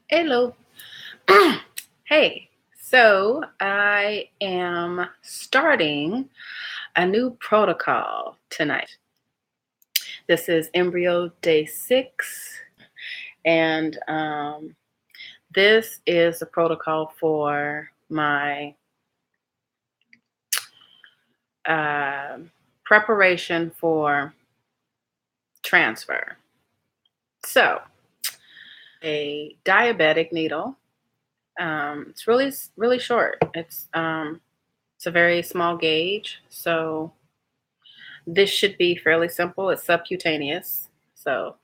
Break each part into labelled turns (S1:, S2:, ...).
S1: Hello. Hey, so I am starting a new protocol tonight. This is Embryo day 6, and this is a protocol for my uh, preparation for transfer. So, a diabetic needle. It's really short. It's a very small gauge, so this should be fairly simple. It's subcutaneous. So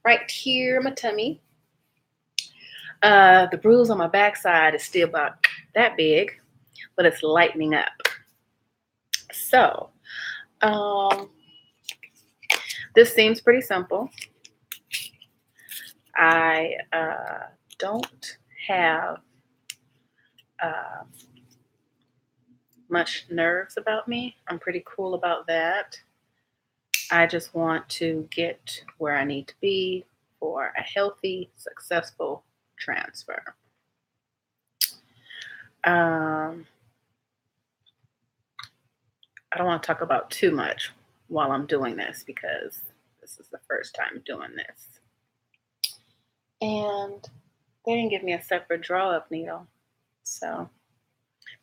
S1: right here, my tummy. The bruise on my backside is still about that big, but it's lightening up. So this seems pretty simple. I don't have uh, much nerves about me. I'm pretty cool about that. I just want to get where I need to be for a healthy, successful transfer. Um, I don't want to talk about too much while I'm doing this because this is the first time doing this. And they didn't give me a separate draw up needle. So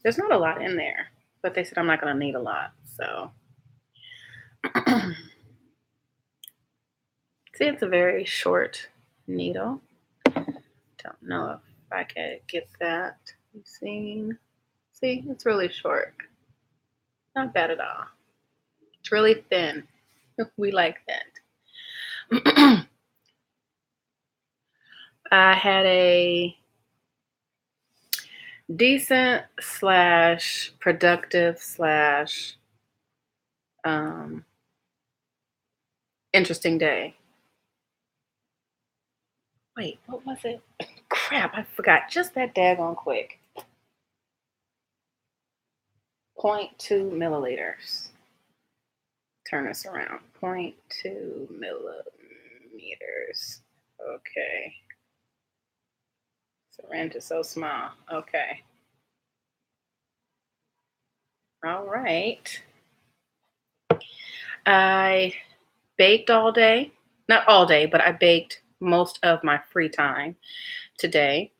S1: there's not a lot in there, but they said I'm not going to need a lot. So see, it's a very short needle. Don't know if I can get that. You see, it's really short. Not bad at all. It's really thin. We like that. I had a decent slash productive slash interesting day. Wait, what was it? Crap, I forgot. Just that daggone quick. 0.2 milliliters. Turn this around. 0.2 millimeters. Okay. Syringe is so small. Okay. All right. I baked all day. Not all day, but I baked most of my free time today.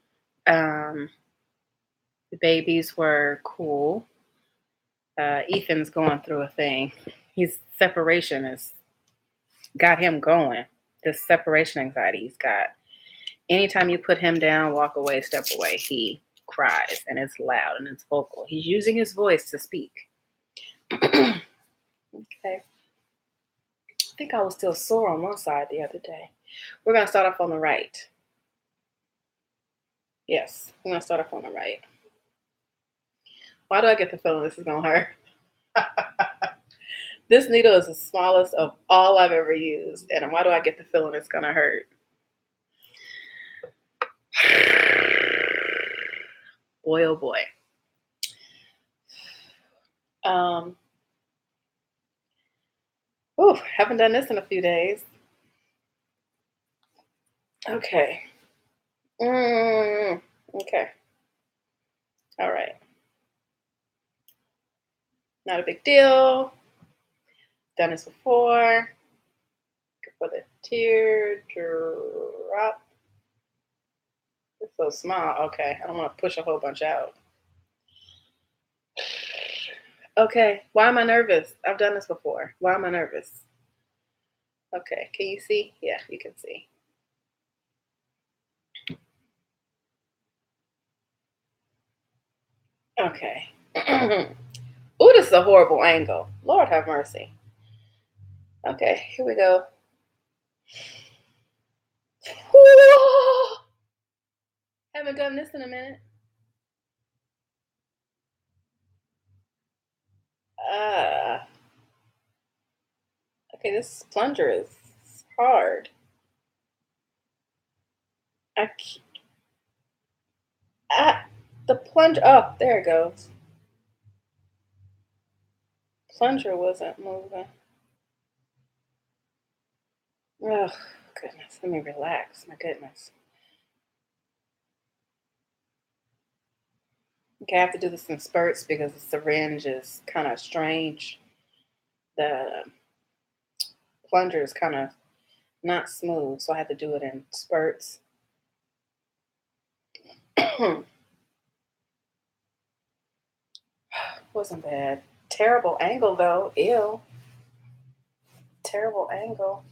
S1: The babies were cool. Ethan's going through a thing. His separation has got him going. This separation anxiety he's got. Anytime you put him down, walk away, step away, he cries and it's loud and it's vocal. He's using his voice to speak. Okay. I think I was still sore on one side the other day. We're going to start off on the right. Yes, we're going to start off on the right. Why do I get the feeling this is going to hurt? This needle is the smallest of all I've ever used. And why do I get the feeling it's going to hurt? Boy, oh boy. Haven't done this in a few days. Okay. Okay. All right. Not a big deal. Done this before. For the teardrop. It's so small. Okay. I don't want to push a whole bunch out. Okay. Why am I nervous? I've done this before. Why am I nervous? Okay. Can you see? Yeah, you can see. Okay. Ooh, this is a horrible angle. Lord have mercy. Okay, here we go. Woo! Haven't done this in a minute. Okay, this plunger is hard. The plunger. Oh, there it goes. Plunger wasn't moving. Oh, goodness. Let me relax. My goodness. Okay, I have to do this in spurts because the syringe is kind of strange. The plunger is kind of not smooth, so I have to do it in spurts. Wasn't bad. Terrible angle though. Ew. Terrible angle.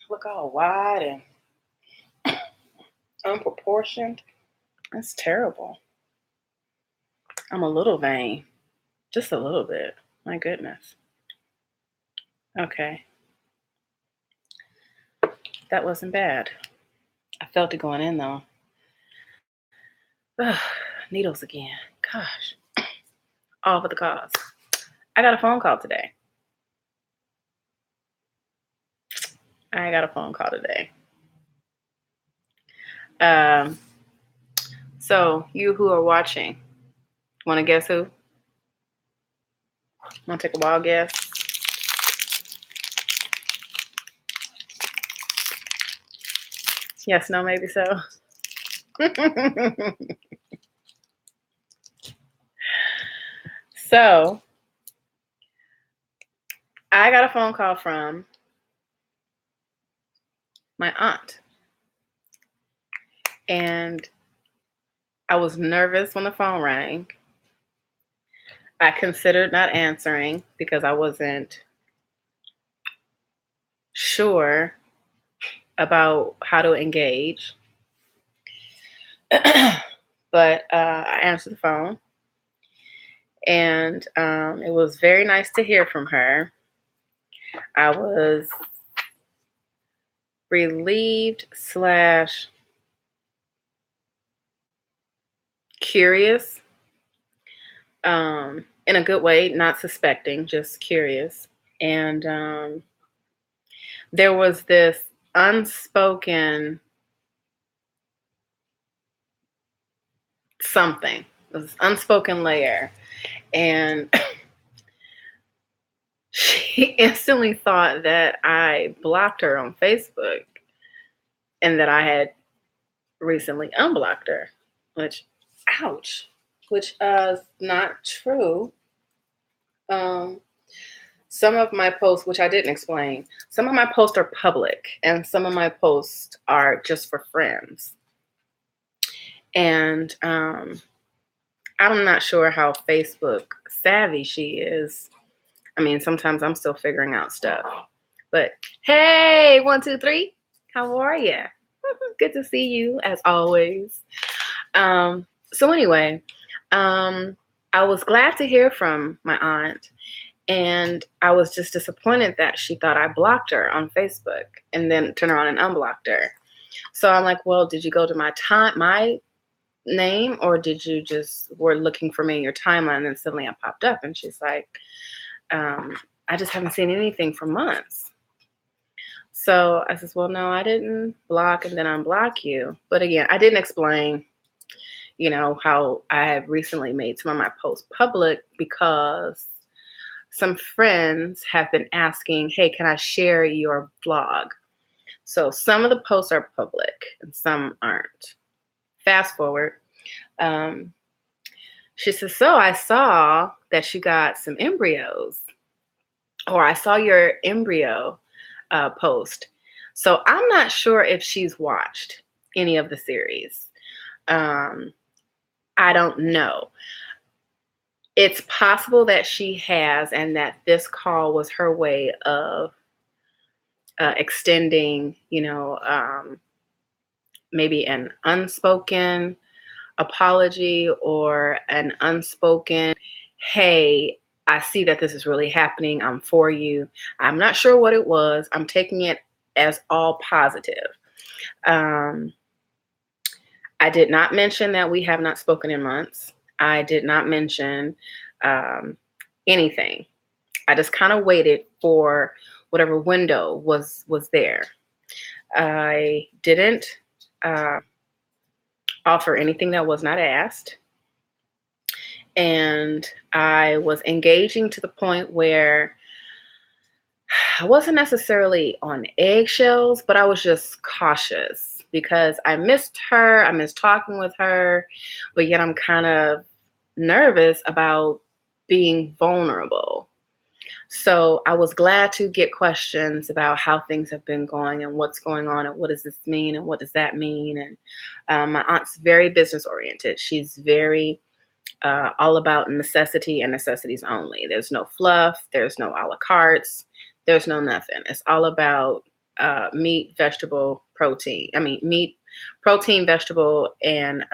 S1: Look all wide and unproportioned. That's terrible. I'm a little vain. Just a little bit. My goodness. Okay. That wasn't bad. I felt it going in though. Ugh, needles again. Gosh. All for the cause. I got a phone call today. So you who are watching, want to guess who? Want to take a wild guess? Yes, no, maybe so. So I got a phone call from my aunt. And I was nervous when the phone rang. I considered not answering because I wasn't sure about how to engage. But I answered the phone. And it was very nice to hear from her. I was relieved / curious, in a good way, not suspecting, just curious. And there was this unspoken something, this unspoken layer. And she instantly thought that I blocked her on Facebook and that I had recently unblocked her, which, ouch, which is not true. Some of my posts, which I didn't explain, some of my posts are public and some of my posts are just for friends. And I'm not sure how Facebook savvy she is. I mean, sometimes I'm still figuring out stuff. But hey, 1, 2, 3, how are you? Good to see you as always. So anyway, I was glad to hear from my aunt, and I was just disappointed that she thought I blocked her on Facebook and then turned around and unblocked her. So I'm like, well, did you go to my name, or did you just were looking for me in your timeline and then suddenly I popped up? And she's like, I just haven't seen anything for months. So I says, well, no, I didn't block and then unblock you. But again, I didn't explain, how I have recently made some of my posts public because some friends have been asking, hey, can I share your blog? So some of the posts are public and some aren't. Fast forward. She says, so I saw that you got some embryos, or I saw your embryo post. So I'm not sure if she's watched any of the series. I don't know. It's possible that she has, and that this call was her way of extending, maybe an unspoken apology or an unspoken, hey, I see that this is really happening. I'm for you. I'm not sure what it was. I'm taking it as all positive. I did not mention that we have not spoken in months. I did not mention anything. I just kind of waited for whatever window was there. I didn't offer anything that was not asked. And I was engaging to the point where I wasn't necessarily on eggshells, but I was just cautious because I missed her. I missed talking with her, but yet I'm kind of nervous about being vulnerable. So I was glad to get questions about how things have been going and what's going on and what does this mean and what does that mean. And my aunt's very business oriented. She's very all about necessity and necessities only. There's no fluff. There's no a la cartes. There's no nothing. It's all about meat, vegetable, protein. I mean, meat, protein, vegetable, and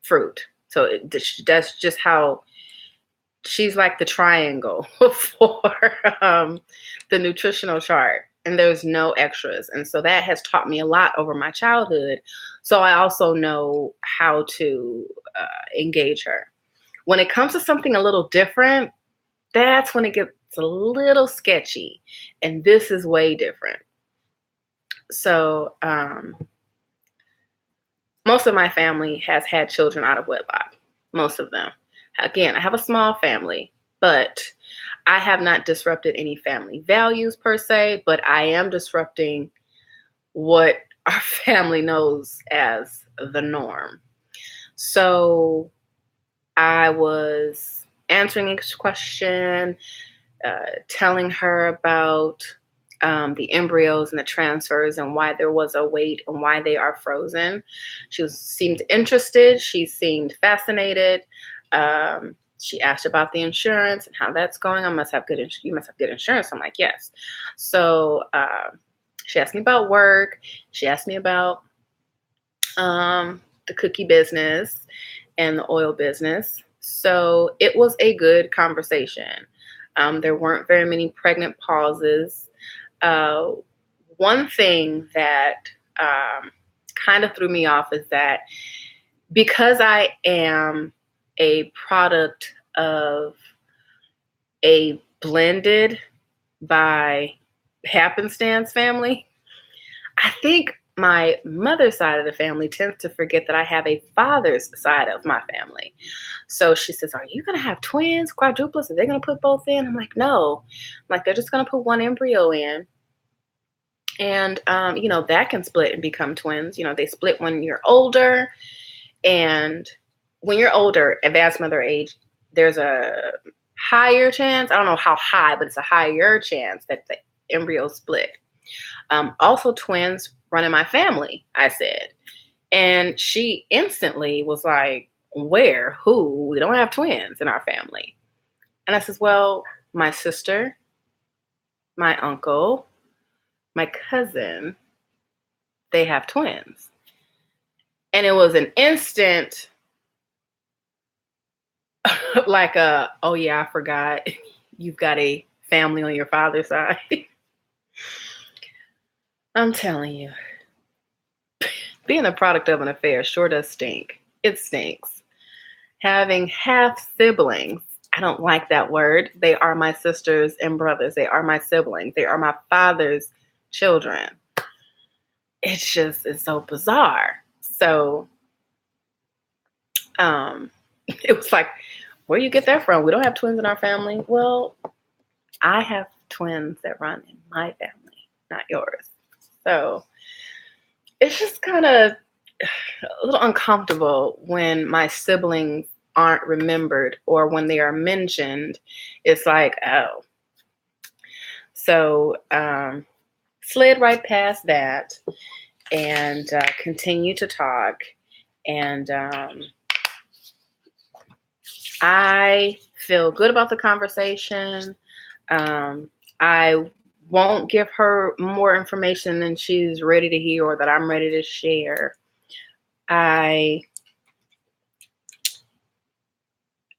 S1: fruit. So that's just how she's like the triangle for the nutritional chart, and there's no extras. And so that has taught me a lot over my childhood. So I also know how to engage her. When it comes to something a little different, that's when it gets a little sketchy. And this is way different. So most of my family has had children out of wedlock, most of them. Again, I have a small family, but I have not disrupted any family values per se, but I am disrupting what our family knows as the norm. So I was answering each question, telling her about the embryos and the transfers and why there was a wait and why they are frozen. She seemed interested. She seemed fascinated. She asked about the insurance and how that's going. You must have good insurance. I'm like, yes. So she asked me about work. She asked me about the cookie business and the oil business. So it was a good conversation. There weren't very many pregnant pauses. One thing that kind of threw me off is that because I am a product of a blended by happenstance family, I think my mother's side of the family tends to forget that I have a father's side of my family. So she says, are you going to have twins, quadruplets? Are they going to put both in? I'm like, no. I'm like, they're just going to put one embryo in. And, that can split and become twins. They split when you're older. And when you're older, advanced mother age, there's a higher chance. I don't know how high, but it's a higher chance that the embryo split. Also, twins run in my family, I said. And she instantly was like, where? Who? We don't have twins in our family. And I says, well, my sister, my uncle, my cousin, they have twins. And it was an instant, like oh yeah, I forgot. You've got a family on your father's side. I'm telling you, being a product of an affair sure does stink. It stinks. Having half siblings, I don't like that word. They are my sisters and brothers. They are my siblings. They are my father's children. It's so bizarre. So it was like, where you get that from? We don't have twins in our family. Well, I have twins that run in my family, not yours. So it's just kind of a little uncomfortable when my siblings aren't remembered, or when they are mentioned, it's like, oh. So slid right past that and continued to talk. And I feel good about the conversation. I won't give her more information than she's ready to hear or that I'm ready to share. I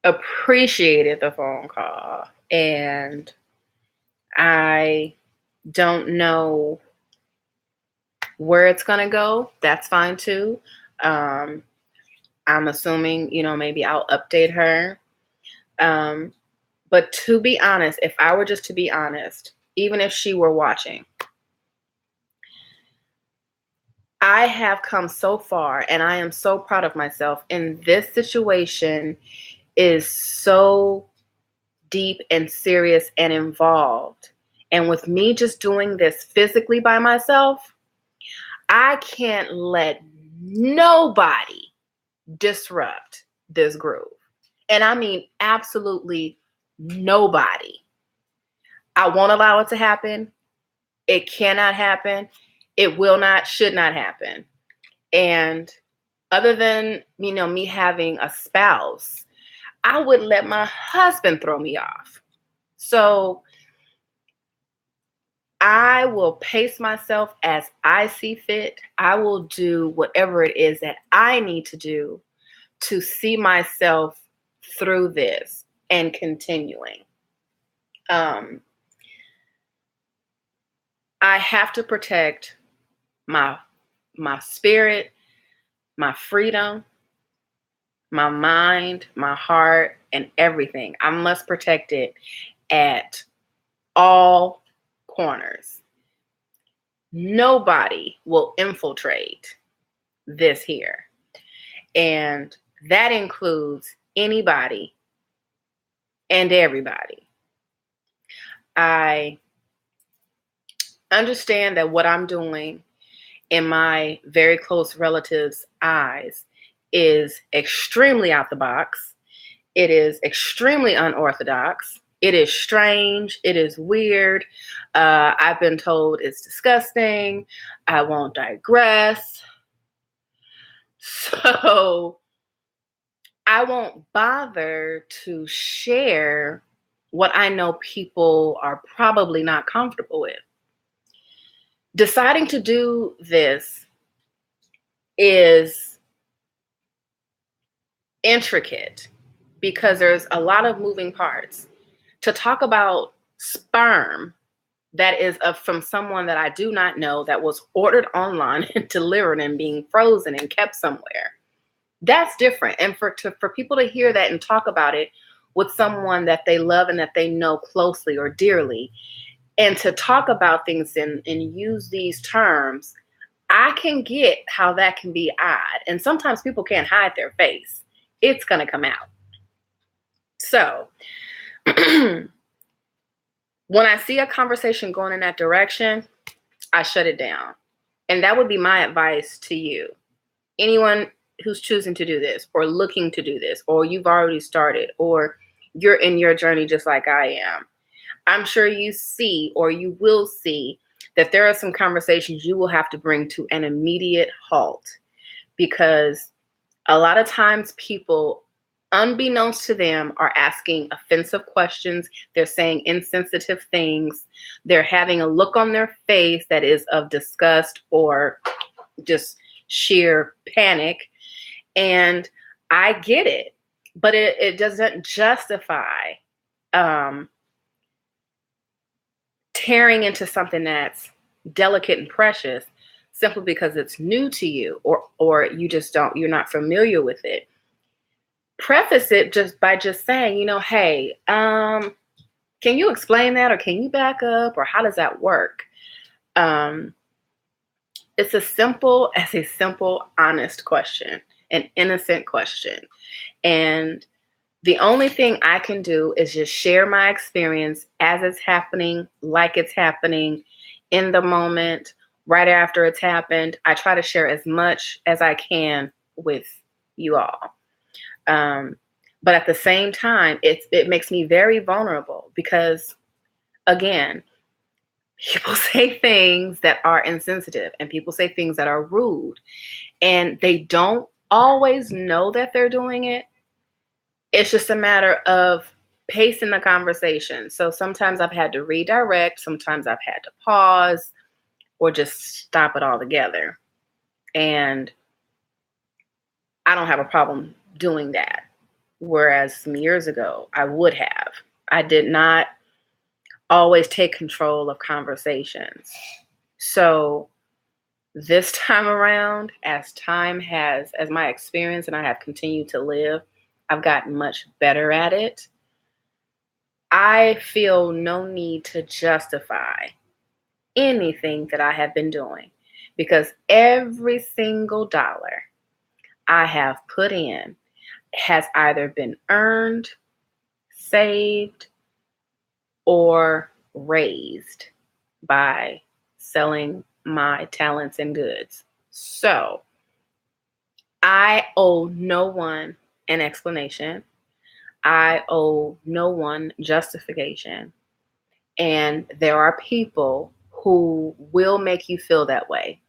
S1: appreciated the phone call, and I don't know where it's going to go. That's fine too. I'm assuming, maybe I'll update her. But to be honest, if I were just to be honest, even if she were watching, I have come so far, and I am so proud of myself. And this situation is so deep and serious and involved. And with me just doing this physically by myself, I can't let nobody disrupt this groove. And I mean, absolutely nobody. I won't allow it to happen. It cannot happen. It will not, should not happen. And other than, me having a spouse, I would let my husband throw me off. So I will pace myself as I see fit. I will do whatever it is that I need to do to see myself through this and continuing. I have to protect my spirit, my freedom, my mind, my heart, and everything. I must protect it at all corners. Nobody will infiltrate this here. And that includes anybody and everybody. I understand that what I'm doing in my very close relatives' eyes is extremely out the box. It is extremely unorthodox. It is strange. It is weird. I've been told it's disgusting. I won't digress. So I won't bother to share what I know people are probably not comfortable with. Deciding to do this is intricate because there's a lot of moving parts. To talk about sperm that is from someone that I do not know, that was ordered online and delivered and being frozen and kept somewhere, that's different. And for people to hear that and talk about it with someone that they love and that they know closely or dearly, and to talk about things and use these terms, I can get how that can be odd. And sometimes people can't hide their face. It's going to come out. So when I see a conversation going in that direction, I shut it down. And that would be my advice to you. Anyone who's choosing to do this or looking to do this, or you've already started, or you're in your journey just like I am, I'm sure you see, or you will see, that there are some conversations you will have to bring to an immediate halt, because a lot of times people, unbeknownst to them, are asking offensive questions. They're saying insensitive things. They're having a look on their face that is of disgust or just sheer panic. And I get it, but it doesn't justify tearing into something that's delicate and precious simply because it's new to you, or you're not familiar with it. Preface it just by just saying, hey, can you explain that, or can you back up, or how does that work? It's as simple, honest question, an innocent question. And the only thing I can do is just share my experience as it's happening, like it's happening in the moment, right after it's happened. I try to share as much as I can with you all. But at the same time, it makes me very vulnerable because, again, people say things that are insensitive and people say things that are rude, and they don't always know that they're doing it. It's just a matter of pacing the conversation. So sometimes I've had to redirect, sometimes I've had to pause, or just stop it altogether. And I don't have a problem doing that. Whereas some years ago, I would have. I did not always take control of conversations. So this time around, as my experience and I have continued to live, I've gotten much better at it. I feel no need to justify anything that I have been doing, because every single dollar I have put in has either been earned, saved, or raised by selling my talents and goods. So I owe no one an explanation. I owe no one justification. And there are people who will make you feel that way.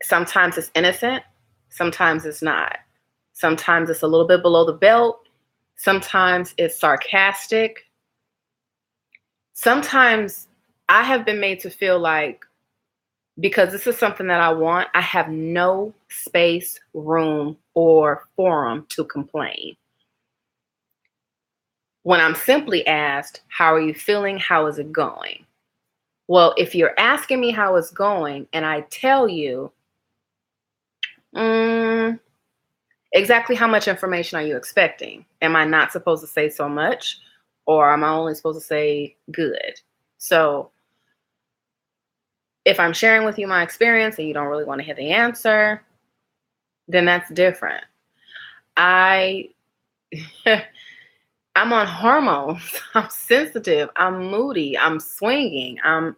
S1: Sometimes it's innocent, sometimes it's not. Sometimes it's a little bit below the belt. Sometimes it's sarcastic. Sometimes I have been made to feel like, because this is something that I want, I have no space, room, or forum to complain. When I'm simply asked, how are you feeling? How is it going? Well, if you're asking me how it's going and I tell you, exactly how much information are you expecting? Am I not supposed to say so much? Or am I only supposed to say good? So if I'm sharing with you my experience and you don't really want to hear the answer, then that's different. I'm on hormones. I'm sensitive. I'm moody. I'm swinging. I'm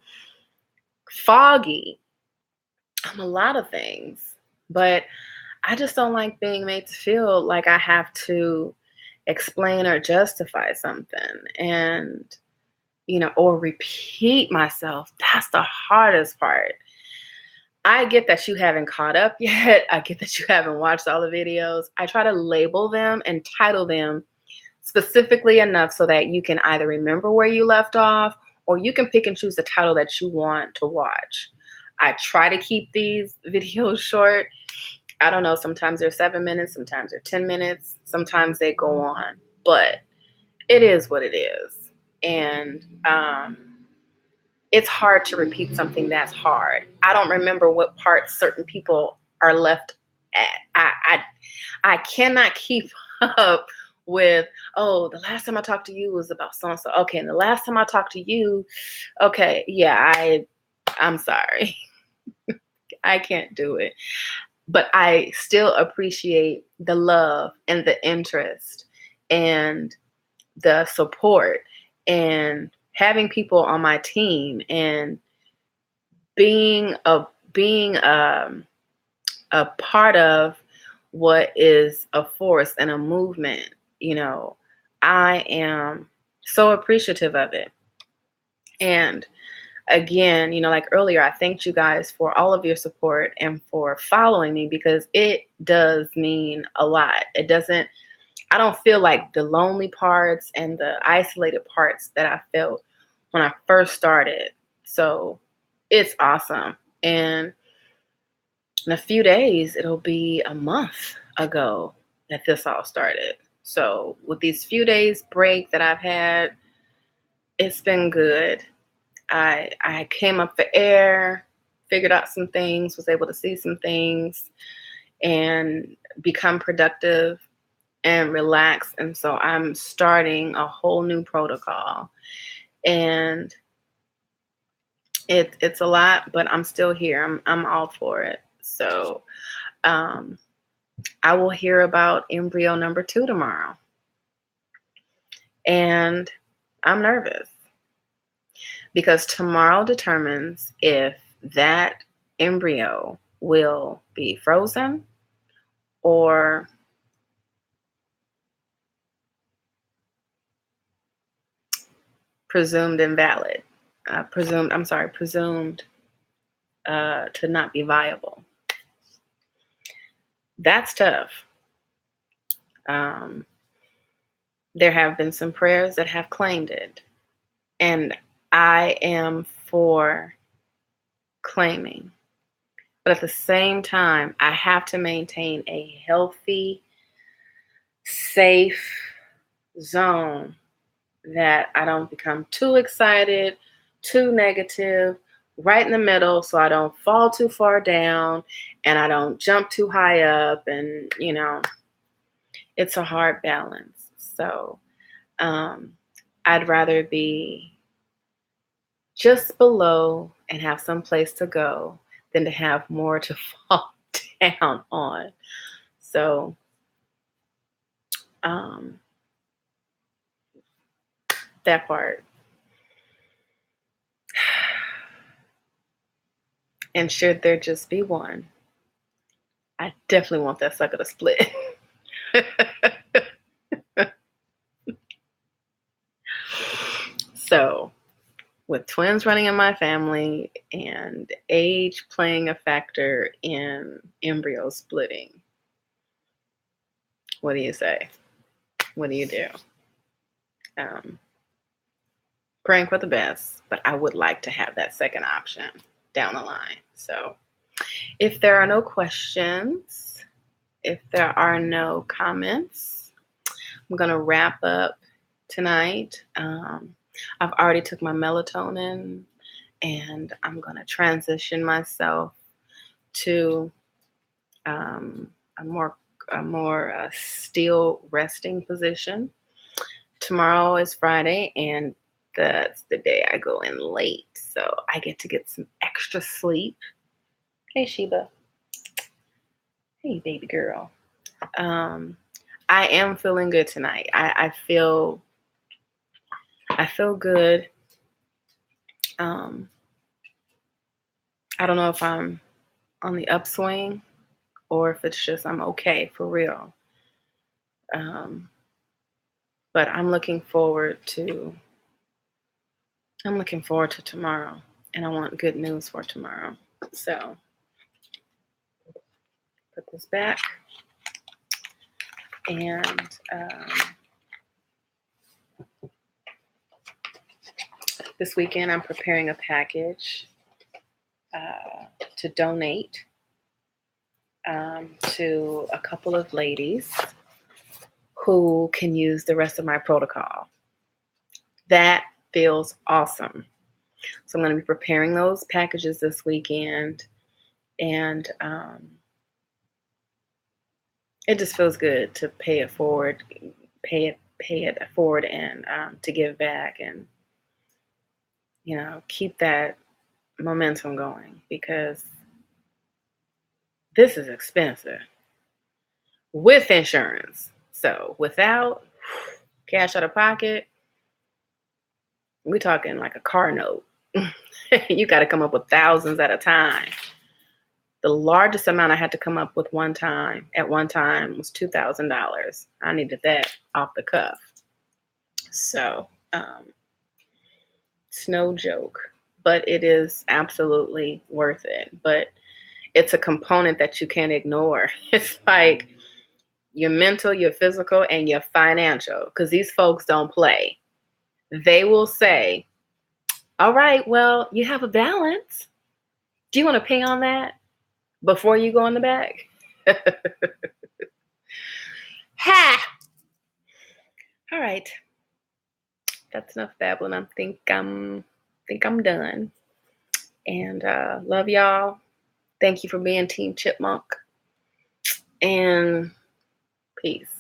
S1: foggy. I'm a lot of things. But I just don't like being made to feel like I have to explain or justify something and, or repeat myself. That's the hardest part. I get that you haven't caught up yet. I get that you haven't watched all the videos. I try to label them and title them specifically enough so that you can either remember where you left off or you can pick and choose the title that you want to watch. I try to keep these videos short. I don't know, sometimes they're 7 minutes, sometimes they're 10 minutes, sometimes they go on, but it is what it is. And it's hard to repeat something that's hard. I don't remember what parts certain people are left at. I cannot keep up with, oh, the last time I talked to you was about so-and-so. Okay, and the last time I talked to you, okay, yeah, I'm sorry. I can't do it. But I still appreciate the love and the interest and the support and having people on my team and being a part of what is a force and a movement. I am so appreciative of it. And again, like earlier, I thanked you guys for all of your support and for following me, because it does mean a lot. I don't feel like the lonely parts and the isolated parts that I felt when I first started. So it's awesome. And in a few days, it'll be a month ago that this all started. So with these few days break that I've had, it's been good. I came up for air, figured out some things, was able to see some things and become productive and relax. And so I'm starting a whole new protocol. And it's a lot, but I'm still here. I'm all for it. So I will hear about embryo number 2 tomorrow. And I'm nervous because tomorrow determines if that embryo will be frozen or presumed invalid. Presumed to not be viable. That's tough. There have been some prayers that have claimed it, and I am for claiming. But at the same time, I have to maintain a healthy, safe zone that I don't become too excited, too negative, right in the middle, so I don't fall too far down and I don't jump too high up. And, it's a hard balance. So I'd rather be just below and have some place to go than to have more to fall down on. So that part. And should there just be one, I definitely want that sucker to split. So, with twins running in my family and age playing a factor in embryo splitting, what do you say? What do you do? Praying for the best, but I would like to have that second option down the line. So, if there are no questions, if there are no comments, I'm going to wrap up tonight. I've already took my melatonin, and I'm going to transition myself to a more still resting position. Tomorrow is Friday, and that's the day I go in late, so I get to get some extra sleep. Hey, Sheba. Hey, baby girl. I am feeling good tonight. I feel good. I don't know if I'm on the upswing or if it's just I'm okay for real. But I'm looking forward to tomorrow, and I want good news for tomorrow. So put this back, and this weekend I'm preparing a package to donate to a couple of ladies who can use the rest of my protocol. That feels awesome. So I'm going to be preparing those packages this weekend, and it just feels good to pay it forward, and to give back, and keep that momentum going, because this is expensive with insurance. So without cash out of pocket, we're talking like a car note. You got to come up with thousands at a time. The largest amount I had to come up with at one time was $2,000. I needed that off the cuff. So it's no joke, but it is absolutely worth it. But it's a component that you can't ignore. It's like your mental, your physical, and your financial, because these folks don't play. They will say, all right, well, you have a balance. Do you want to pay on that before you go in the bag? Ha! All right. That's enough babbling. I think I'm done. And love y'all. Thank you for being Team Chipmunk. And peace.